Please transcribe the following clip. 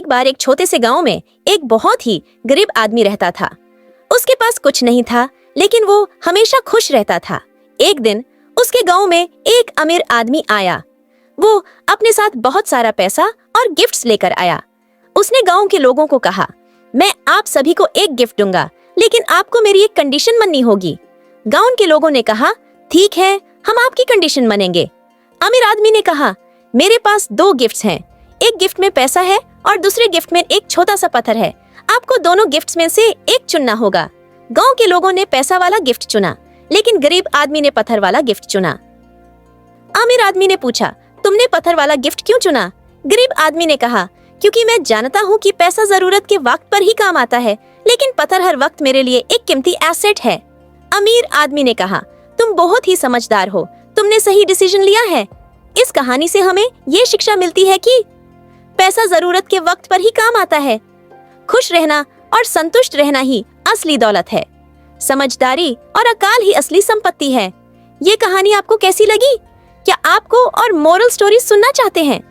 एक बार एक छोटे से गांव में एक बहुत ही गरीब आदमी रहता था। उसके पास कुछ नहीं था, लेकिन वो हमेशा खुश रहता था। एक दिन उसके गांव में एक अमीर आदमी आया। वो अपने साथ बहुत सारा पैसा और गिफ्ट्स लेकर आया। उसने गांव के लोगों को कहा, मैं आप सभी को एक गिफ्ट दूंगा, लेकिन आपको मेरी एक कंडीशन माननी होगी। गांव के लोगों ने कहा, ठीक है, हम आपकी कंडीशन मानेंगे। अमीर आदमी ने कहा, मेरे पास 2 गिफ्ट्स हैं। एक गिफ्ट में पैसा है और दूसरे गिफ्ट में एक छोटा सा पत्थर है। आपको दोनों गिफ्ट्स में से एक चुनना होगा। गांव के लोगों ने पैसा वाला गिफ्ट चुना, लेकिन गरीब आदमी ने पत्थर वाला गिफ्ट चुना। अमीर आदमी ने पूछा, तुमने पत्थर वाला गिफ्ट क्यों चुना? गरीब आदमी ने कहा, क्योंकि मैं जानता हूँ कि पैसा जरूरत के वक्त पर ही काम आता है, लेकिन पत्थर हर वक्त मेरे लिए एक कीमती एसेट है। अमीर आदमी ने कहा, तुम बहुत ही समझदार हो, तुमने सही डिसीजन लिया है। इस कहानी से हमें ये शिक्षा मिलती है कि पैसा जरूरत के वक्त पर ही काम आता है। खुश रहना और संतुष्ट रहना ही असली दौलत है। समझदारी और अकाल ही असली संपत्ति है। ये कहानी आपको कैसी लगी? क्या आपको और मोरल स्टोरी सुनना चाहते हैं?